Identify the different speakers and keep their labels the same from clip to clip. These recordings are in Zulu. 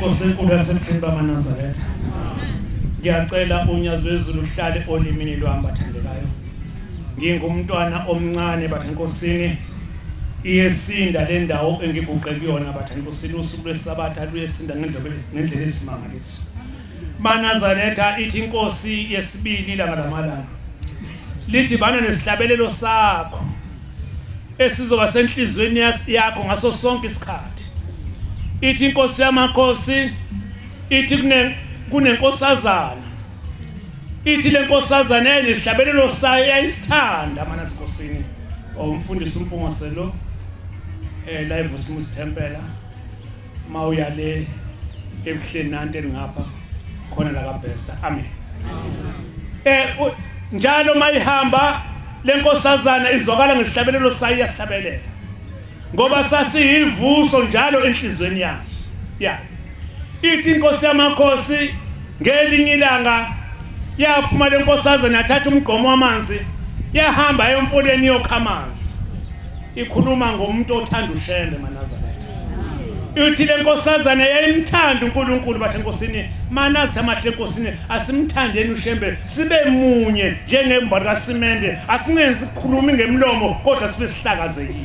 Speaker 1: Inkosi enkulu yasebukhweni bamaNazaretha. Ngiyacela unyazo wezulu uhlale olimini lwami bathandekayo. Ngingumntwana omncane bathenkosini. Iyesinda le ndawo engiguqe kuyona bathenkosini usuku lwesabatha luyesinda ngendlela esimangaliso. MaNazaretha ithi inkosi yesibili ilanga lamalanga. Lithi bana nesihlabelelo sakho esizoba senhlizweni yakho ngaso sonke isikhathi. Ithi inkosi yamakhosi ithi kunenkosazana. Ithi lenkosazana nesihlabelelo sayo yayisithanda MaNazarekhosini. Umfundisi uMpungaselo live uSimusi Tempela mawuya le ebuhleni nanti ngapha khona la kaBesta. Amen. Njalo mayihamba lenkosazana izwakala ngesihlabelelo sayo yasihlabelela. Ngoba sasiyivuso njalo enhlizweni yaso. Ya. Ithi inkosi yamakhosi ngelinye ilanga yaphuma lenkosazana yathatha umgqomo wamanzi yahamba emfuleni yokha amanzi. Ikhuluma ngomuntu othanda ushembe MaNazaretha. Ithi lenkosazana yayimthanda uNkulunkulu bathenkosini. Manazi amahle enkosini asimthandeni ushembe sibe munye njengembali kaSimende. Asingenzi ukukhuluma ngemlomo kodwa sibe sihlakazekile.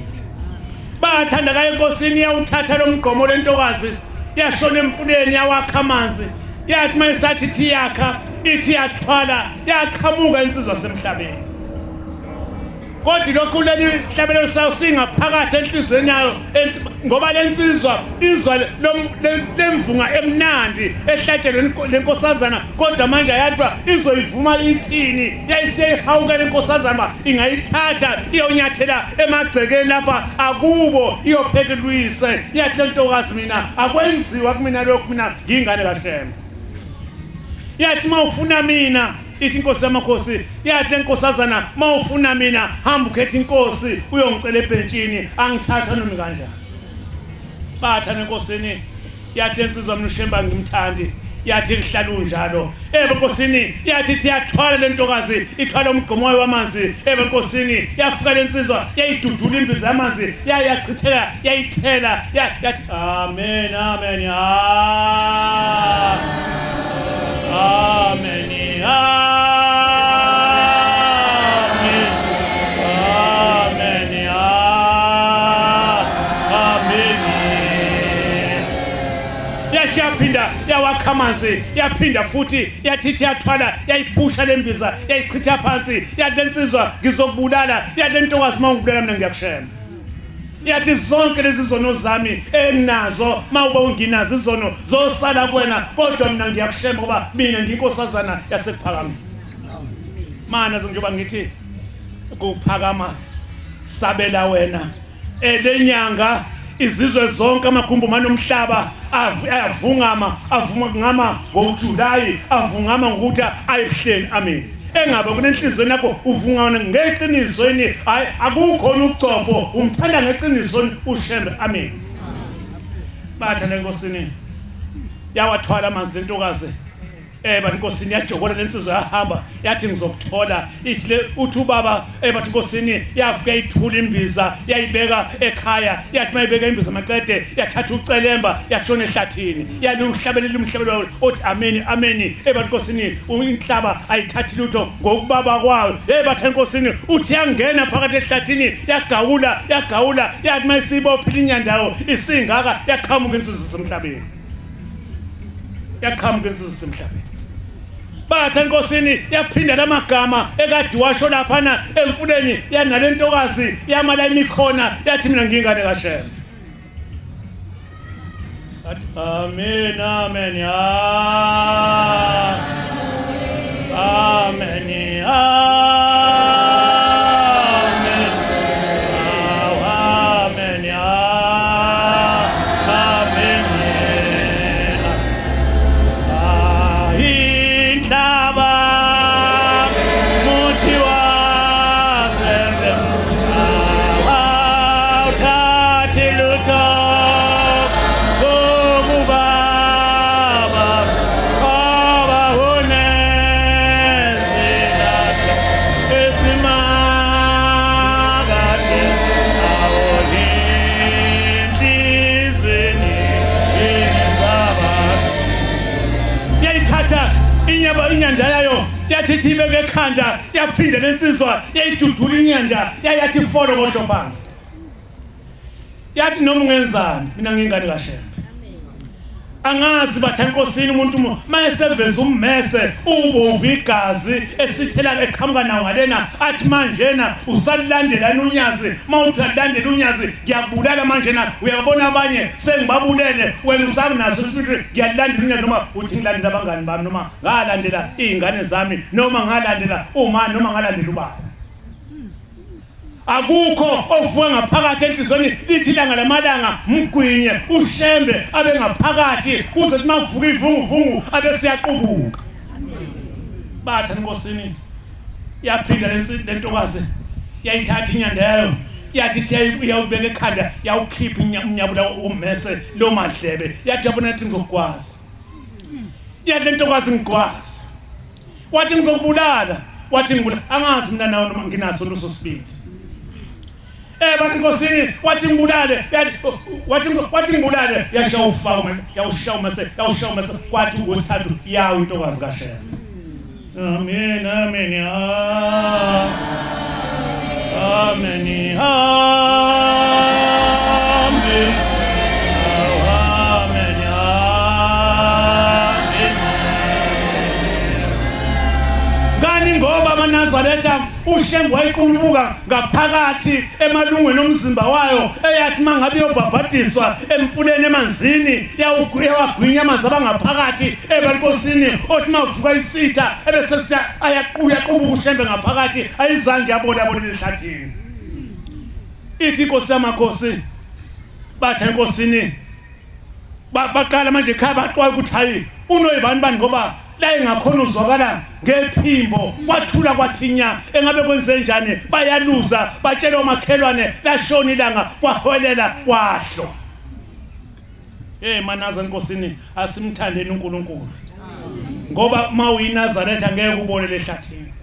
Speaker 1: Bathanda kaye enkosini yawuthatha lo mgqomo lentokazi yashona emfuleni yawakha amanzi. Yathi mayisathi ithi yakha ithi yathwala yaqhamuka insizwa semhlabeni. Kodwa lokhu leli sihlabelelo sayo singaphakathi enhlizweni yayo ngoba lensizwa izwa lemvunga emnandi ehlatshelwe lenkosazana kodwa manje yathwa izoyivuma ithini yayisehawuka lenkosazana ingayithatha iyonyathela emagcekeni lapha akubo iyophekelwise yathi lentokazi mina akwenziwa kumina lokhu mina ngingane kaHlema. Yathi mawufuna mina ithi inkosi yamakhosi yathi lenkosazana mawufuna mina hamba ukhethe inkosi uyongicela ebhentshini angithatha noma kanjani. Batha nenkosini yathi insizwa mina uShemba ngimthandi yathi ngihlala unjalo. Enkosini yathi ithi yathwala lentokazi ithwala umgqomo wamanzi. Enkosini yafika lensizwa yayidudula imbiza yamanzi yayachithela yayithela yathi amen amen ya amen amen amen amen. Yashaphinda yawakha amanzi yaphinda futhi yathi yathwala yayiphusha lembiza yayichitha phansi yathi lensizwa ngizokubulala yathi lentokazi mawungibulala mina ngiyakushema. Yathi zonke lezi zono zami enginazo mawuba unginazo izono zosala kuwena kodwa mina ngiyakushema ngoba mina ngiyinkosazana yasekuphakama. Mana njengoba ngithi kuphakama sabela wena lenyanga izizwe zonke amagumbumane omhlaba avungama ngama ngoJulayi avungama ngokuthi ayekuhleni. Amen. Engabe kunenhlizweni yakho uvungana ngeqinisweni hayi akukhona ukucopho umthanda ngeqinisweni ushembe. Amen. Batha lenkosini yawathwala amanzi lentokazi. Bathi inkosini yajokola lensizwa yahamba yathi ngizokuthola. Ithi uthi ubaba bathi inkosini yafika ithula imbiza yayibeka ekhaya yathi mayibeka imbiza maqede yathatha ucelemba yashona ehlathini yaluhlabelela umhlabelo othi amen amen. Bathi inkosini inhlaba ayithathi lutho ngokubaba kwayo. Bathi inkosini uthi yangena phakathi ehlathini yagawula yathi mayisibophila inyandawo isingaka yaqhamuka insizwa semhlabeni. Yaqhamuka insizwa semhlabeni. Batha inkosini yaphinda lamagama ekade washo laphana emfuleni yanalentokazi yamala imikhona yathi mina ngingane kaShembe. Amen amen ya amen amen ya amen. Baba yayikhipha inyanda yayo yathi ibeke ekhanda yaphinda lensizwa yayidudula inyanda yayathi follow kodwa phansi yathi noma ungenzani mina ngingane kaShembe angazi batha inkosini umuntu mayeseveza ummese ubovu igazi esithela eqhamuka nawo ngalena athi manjena usalilandela unyazi mawuthi alandela unyazi ngiyabulala manjena uyabona abanye sengibabulele wena usabinaso ukuthi ngiyalandela unyazi noma uthi ngilandela abangani bami noma ngalandela izingane zami noma ngalandela umani noma ngalandela ubaba akukho ovuka ngaphakathi enhlizweni lithi langa lamalanga mgwinye uShembe abe ngaphakathi kuze kumavuka ivunguvungu abe siyaqubuka batha inkosini yaphinda lentokazi yayithatha inyanda yayo yathi iyawubeka ekhanda yawukhipha umnyabula ummese lo madlebe yathi yabona ukuthi ngizokwazi yathi lentokazi ngikwazi wathi ngizokubulala wathi ngibulala angazi mina nawe noma nginaso lososibili bathi inkosini wathi ngibulale wathi ngibulale yawushaya mase kwathi ngosithathu yawo intokazi kaShembe amen amen amen ngoba amaNazaretha uShembe wayequlubuka ngaphakathi emalungweni omzimba wayo eyathi mangabe yobhabhadiswa emfuleni emanzini yawagwinya amanzi abangaphakathi ebankosini othi mavuka isitha ebese ayaqubuka uShembe ngaphakathi ayizange yabona lehlathini ithi inkosi yamakhosi batha inkosini baqala manje ekhaya baxwaye ukuthi hayi unoyibani bani ngoba la engakhona uzwakala ngephimbo kwathula kwathinya engabe kwenze njani bayaluza batshela omakhelwane lashona ilanga kwaholela kwahlo manaza inkosini asimthandeni uNkulunkulu ngoba mawuyinazaretha ngeke ubone lehlathini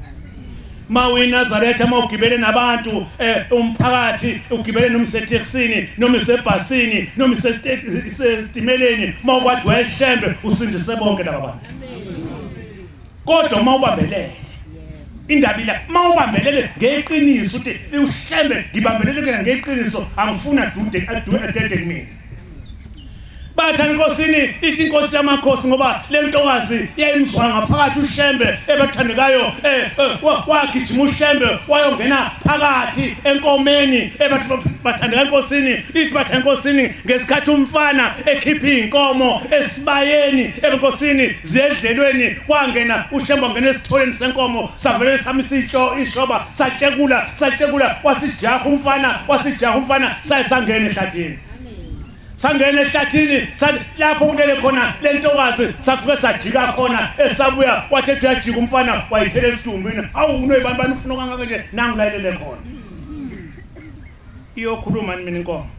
Speaker 1: mawuyinazaretha mawugibele nabantu umphakathi ugibele nomsetheksini noma isebhasini noma isestimeleni mawukwathi wayeShembe usindise bonke laba bantu kodwa mawubambelele indaba ila mawubambelele ngeqiniso uthi uShembe ngibambelele ngeqiniso angifuna adede kimi batha inkosini ithi inkosi yamakhosi ngoba lentokazi yayimzwa ngaphakathi uShembe ebathandekayo wagijima uShembe wayongena phakathi enkomeni bathandeka inkosini ithi batha inkosini ngesikhathi umfana ekhipha inkomo esibayeni enkosini ziyedlelweni kwangena uShembe ngene esitholeni senkomo savele samisa ishoba satshekula wasijaha umfana sayesangena ehlathini sangene ehlathini lapho kulele khona lentokazi safike sajika khona esabuya wathi uyajika umfana wayithela esidumbini awu unoyibani bani ufuna kangaka nje nangilayelele khona iyokhuluma mina inkomo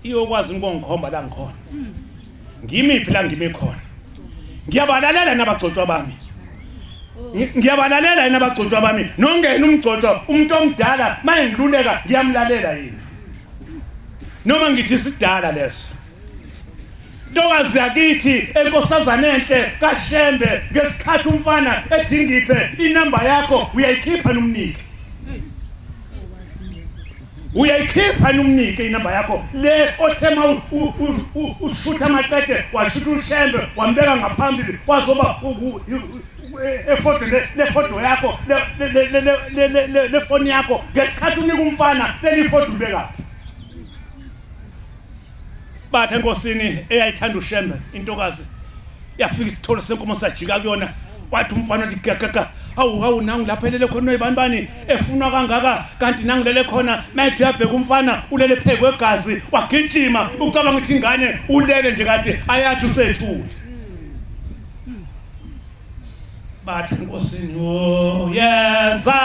Speaker 1: iyokwazi ukungikhomba la ngikhona ngimiphi la ngime khona ngiyabalalela nabagcotshwa bami ngiyabalalela nabagcotshwa bami nongena umgcotshwa umuntu omdala mayengiluleka ngiyamlalela yini noma ngithi sidala leso ntokazi yakithi enkosazana enhle kaShembe ngesikhathi umfana ethi ngiphe inamba yakho uyayikhipha nomnike uyayikhipha nomnike inamba yakho le othema ushutha amaqede washutha uShembe wambeka ngaphambili wazoba lefoto yakho le phone yakho ngesikhathi unika umfana lelifoto ubekaphi batha inkosini eyayithanda uShembe intokazi yafika isithole senkomo sajika kuyona wathi umfana uthi gagaka hawu nangu lapha elele khona oyibani bani efuna kangaka kanti nangu lele khona mayithi uyabheka umfana ulele phezu kwegazi wagijima ucabanga ukuthi ingane ulele nje kade ayathi usethule batha inkosini yeza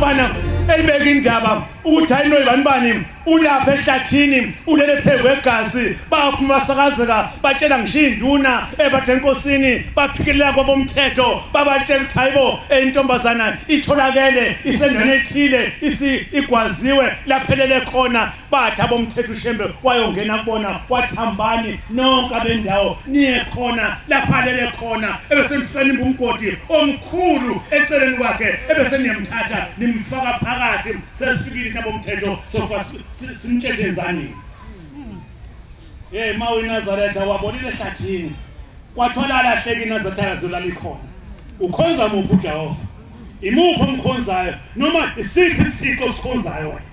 Speaker 1: umfana elibeka indaba ukuthi ayino ibanibani ulapha ehlathini ulele phezu kwegazi baphuma sakazeka batshela ngishinduna ebathe enkosini baphikelela kwabomthetho babatshela ukuthi hayibo intombazana itholakele isendweni ethile igwaziwe laphelele khona bathi abomthetho ushembe wayongena kubona wathambani nonke abendawo niye khona laphalele khona ebesemfeni umgodi omkhulu eceleni kwakhe ebeseniyamthatha nimfaka phakathi sesifikile nabomthetho sofa simtshethezani mawe Nazaretha wabonile ehlathini kwathola lahleki Nazaretha yazolala ikhona ukhonza muphi uJehova imuphi omkhonzayo noma isiphi isiko osikhonzayo wena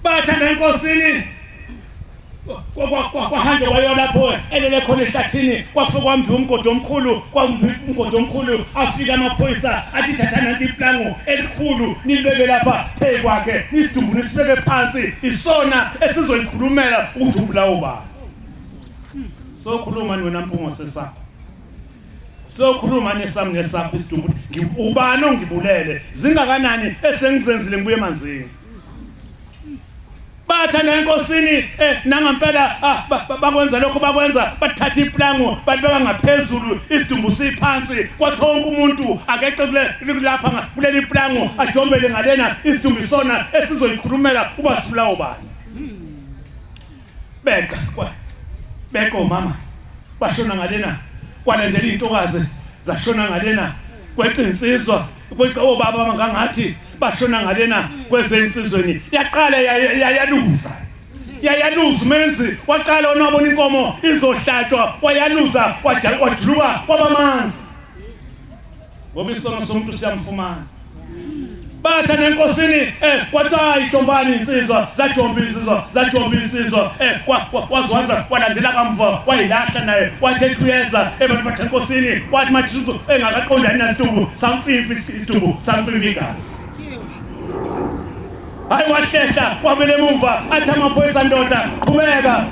Speaker 1: bathanda enkosini kwahamba wayo lapho elele khona ehlathini kwafika kwambi umgodi omkhulu afika amaphoyisa athi thatha nanti iplango elikhulu nibeke lapha phezu kwakhe nisidumbu nisibeke phansi isona esizoyikhulumela ukudumbula obani sokhuluma wena mpungo sesakho sokhuluma nesami nesakho isidumbu ubani ongibulele zingakanani esengizenzile ngibuye emanzini bathanda enkosini nangampela bakwenza lokho bakwenza bathatha iplango balibeka ngaphezulu isidumbu siphansi kwathonke umuntu akeqe lapha kuleli plango ajombele ngalena isidumbu isona esizoyikhulumela ubasibula obani beka mama bashona ngalena kwalandela intokazi zashona ngalena kweqinsizwa obaba mangangathi bashona ngalena kwezensizweni yaqala yayaluza menzi waqala onabona inkomo izohlatshwa wayaluza wajuluka kwabamanzi ngoba isono somuntu siyamfumana bathanda enkosini kwathiwa itombani insizwa zajomba insizwa wazwanza walandela kamva wayilahla naye wathetha uyeza ebathatha enkosini wathi majizo engakaqondani nasidumbu samfifi igazi hayi wahlehla wabele emuva athi amaphoyisa ndoda qhubeka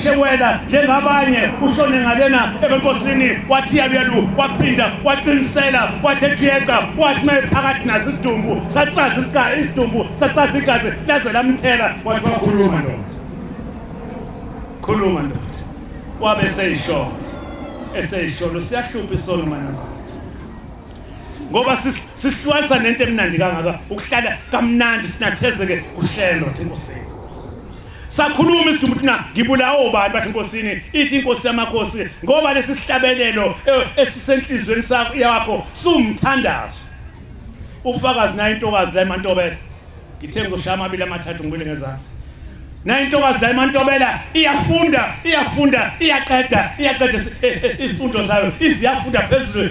Speaker 1: shewela njengabanye ushone ngalena ebenkosini wathi yalu waphinda waqinisela wathetheka wathi mayephakathi naso isidumbu satsaza isidumbu satsaza igazi laze lamthela wathi wakhuluma ndoda wabe eseyisholo siyahlupha isono manazana ngoba sisihlukanisa nento emnandi kangaka ukuhlala kamnandi sinathezeke kuhlelo enkosini sakhuluma isidumbu thina ngibulawa obani bathi enkosini ithi inkosi yamakhosi ngoba lesisihlabelelo esisenhlizweni yakho sumthandazo ufakazi nayo intokazi la eMantobela ngithe ngizoshaya amabili amathathu ngibile ngezansi nayo intokazi la eMantobela iyafunda iyaqeda izifundo zayo iziyafunda phezulu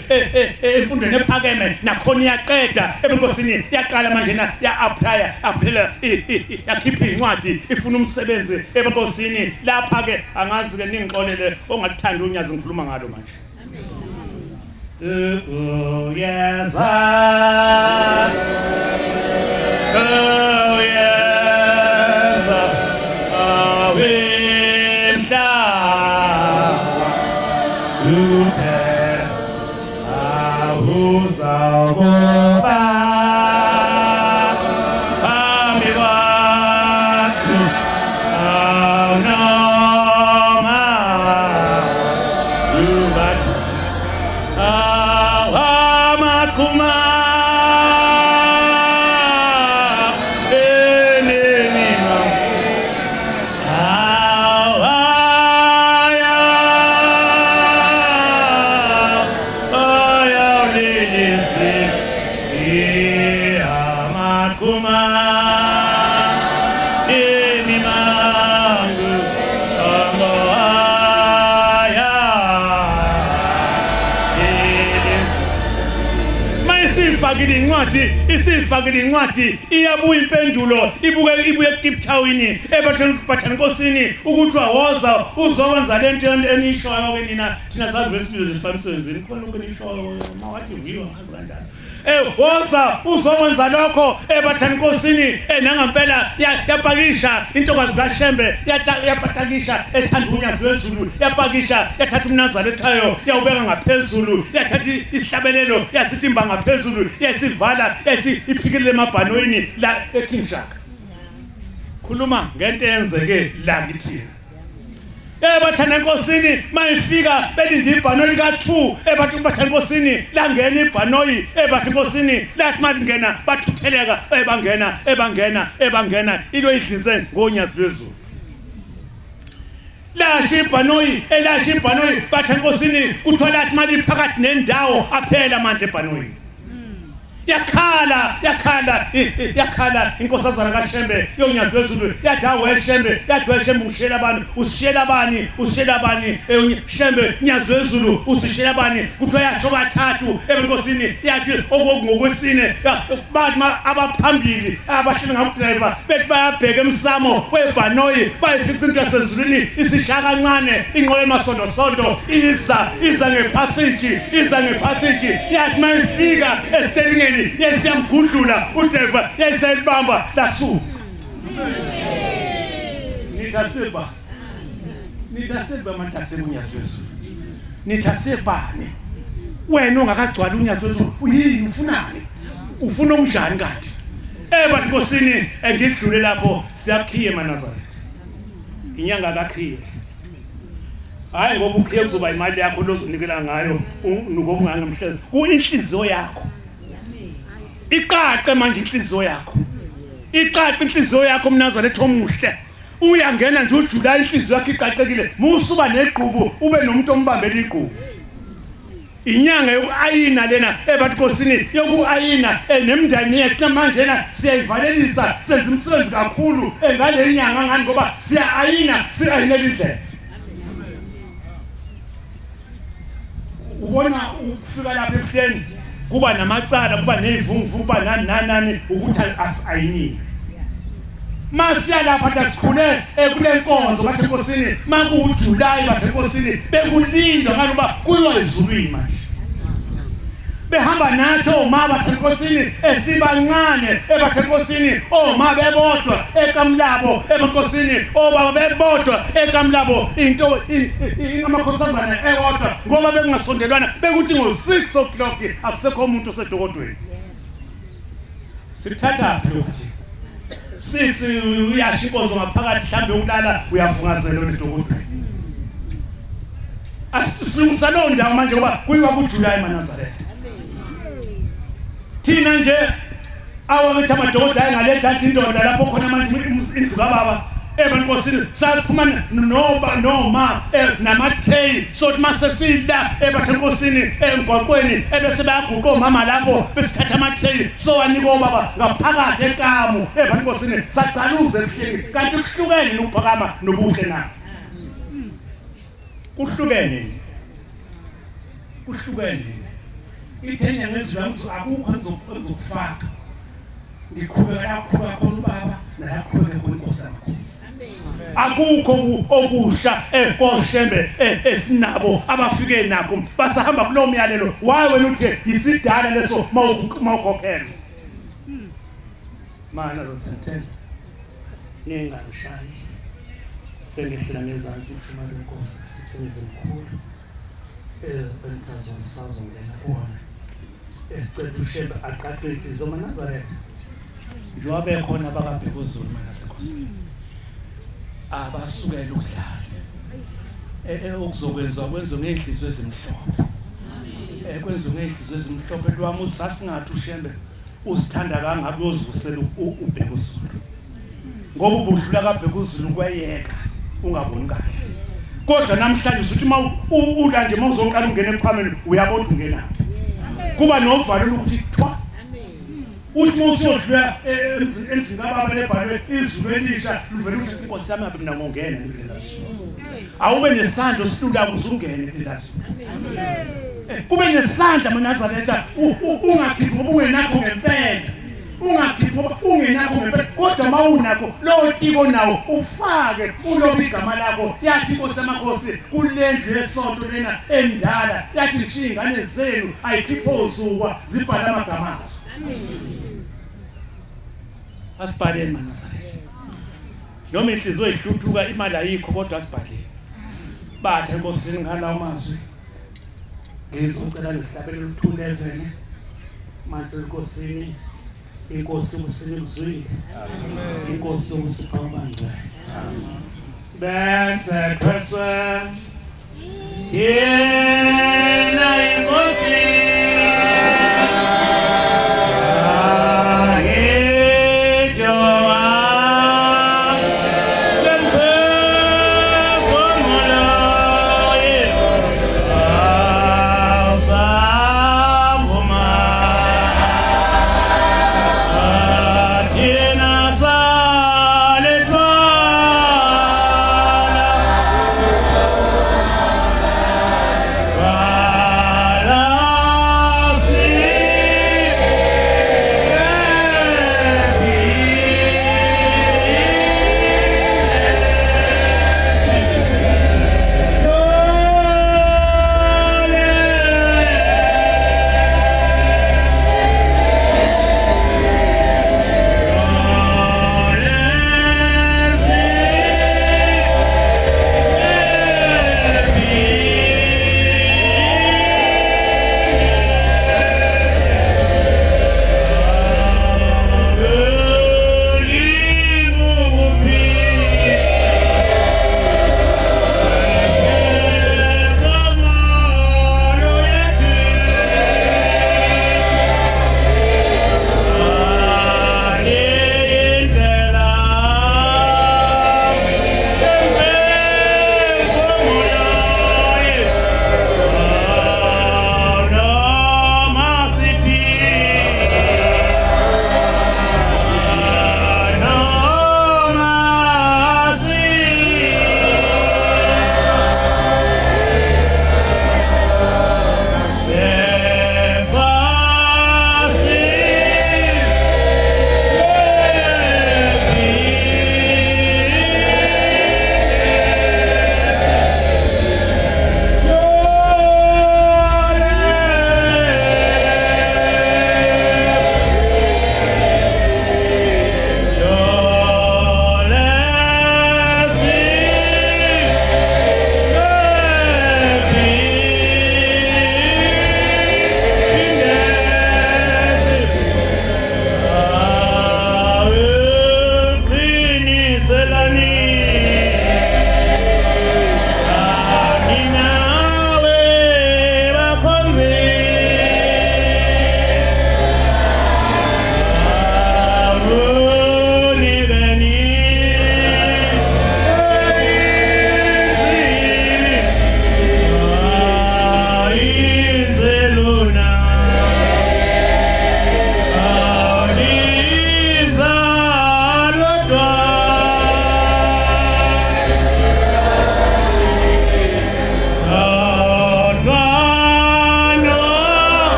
Speaker 1: emfundweni ephakeme nakhona iyaqeda ebenkosini yaqala manje ya-apply yakhipha incwadi ifuna umsebenzi ebenkosini lapha-ke angazi-ke ningixolele ongakuthanda unyazi ngikhuluma ngalo manje isifakile incwadi iyabuya impendulo ibuye eCape Town ebathana enkosini ukuthi wawoza uzokwenza lento enishoyo ke nina thina sazi besizwe sisemsebenzini khona ukunishoyo mawathi uviwa ngazi kanjani woza uzokwenza lokho ebathana enkosini nangampela yapakisha intokazi zaShembe yapakisha ethanda unyazi wezulu yapakisha yathatha umNazarethayo yawubeka ngaphezulu yathatha isihlabelelo yasitimba ngaphezulu yesivala iphikile emabhanoyini la eKing Shaka. Khuluma ngento eyenzeke la ngithina. Bathanda enkosini mayifika belinde ibhanoyi ka2 ebathi bathanda enkosini la ngena ibhanoyi ebathi enkosini lathi mangena bathutheleka ebangena into idlize ngonyazi phezulu. Lashi ibhanoyi bathanda enkosini kuthola athi mali phakathi nendawo aphela amandla ebhanoyi. yakhala inkosazana kaShembe yonyazi wezulu yathi aweshembe ushiyela abantu usishiyela bani Shembe nyazi wezulu usishiyela bani kuthiwa yasho kathathu enkosini yathi ngokwesine bathi abaphambili abashini ngabudriver bethi bayabheka emsamo webhanoyi bayifica into yasezulwini isishaya kancane inqola emasonto iza ngepassage yathi mayifika estelingeni yesiyamgudlula udriver yesayibamba lasu. Nithasiba mantasebe unyazi wezulu. Nithasebani wena ongakagcwala unyazi wezulu uyini ufunani? Ufuna unjani kanti? Bathi nkosini ngidlule lapho siyakhiye eNazaretha. Inyanga kakhiye. Hayi ngoba ukhiye kuzoba imali yakho lozonikela ngayo ngoba ungangamhlezi inhliziyo yakho. Iqaqe manje inhliziyo yakho. Iqaqe inhliziyo yakho uMnazaretha omuhle. Uyangena nje uJuly inhliziyo yakho iqaqekile. Musuba negqubu ube nomuntu ombambela igqubu. Inyanga yokuayina lena ebathi nkosini yokuayina nemndani yethu manje na siyayivalelisa senza umsebenzi kakhulu ngale nyanga ngani ngoba siyaayina siayinela indlela. Ubona ukufika lapha ebuhleni kuba namacala kuba nezivunguvungu kuba nani ukuthi asayinile. Masiya lapha tasikhule kule nkonzo bathi nkosini makuJuly bathi nkosini bekulinda ngoba kuyiwa ezulwini manje. Behamba nathi oma bathi nkosini esibancane bathi nkosini oma bebodwa ekamlabo enkosini obaba bebodwa ekamlabo into amakhosazana ewodwa ngoba bengasondelwana bekuthi ngo6 o'clock akusekho umuntu osedokodweni. Sithatha ukuthi sisi uyashikonzo ngaphakathi mhlambe ukulala uyavungazela edokodweni. Asisungisalonda manje ngoba kuyiwa kuJuly eNazaretha. Thina nje awabethi amadoda ayengaletha indoda lapho khona manje indlu kababa ebankosini saphuma noma namatray sothi masesida ebathi nkosini engwaqweni ebese bayaguqa omama lapho besithatha amatray so anika obaba ngaphakathi ekamu ebathi nkosini sacaluze ebuhleni kanti kuhlukene ukuphakama nobuhle na kuhlukene ithenya ngezwi akukho ngizokufaka ngiqhubeka khona ubaba nalaqhubeka khona inkosi yamakhosi. Akukho okusha koShembe esinabo abafike nakho basahamba kulo myalelo waye wena uthe yisidala leso mawukhokhela mana lothethela ninganishayi sengihlela ngezansi ifuma lenkosi sengizimkhulu bensazongena kuona esicela uShembe aqaqe inhliziyo eNazaretha njengoba khona bakabheka uZulu manasenkosini abasukela ukudlala okuzokwenziwa kwenziwe ngeenhliziyo ezimhlophe kwenziwe ngeenhliziyo ezimhlophe lwami usasingathi uShembe usithanda kangaka uyozivusela ubheka uZulu ngoba ubudlula kabheka uZulu kwayeka ungaboni kahle kodwa namhlanje usuthi ula nje mawuzoqala ungena ephambili uyabona ungenaphi kuba novalo ukuthi thwa uthi mawusodlula endlini kababa lebhale izulu elisha luvela ukuthi inkosi yami abe ngongena endlelazo awube nesandla silula ukuzungena endlelazo kube nesandla eNazaretha ungakhiphi ngoba ungenakho ngempela ungakhiphi ngoba ungenakho ngempela kodwa mawunakho lo tiko nawo ufake uloba igama lakho yathi inkosi yamakhosi kulendlu yesonto lena endala yathi ngishiya ingane zenu ayikhipho uzukwa zibhala amagama azo. Asibhaleni eNazaretha noma inhliziyo ihluthuka imali ayikho kodwa asibhaleni bathe enkosini ngalawo mazwi ngizocela ngesihlabelelo 211 manje inkosini inkosi usinikuzwile inkosi usiphambanjwe bese thweswe yeah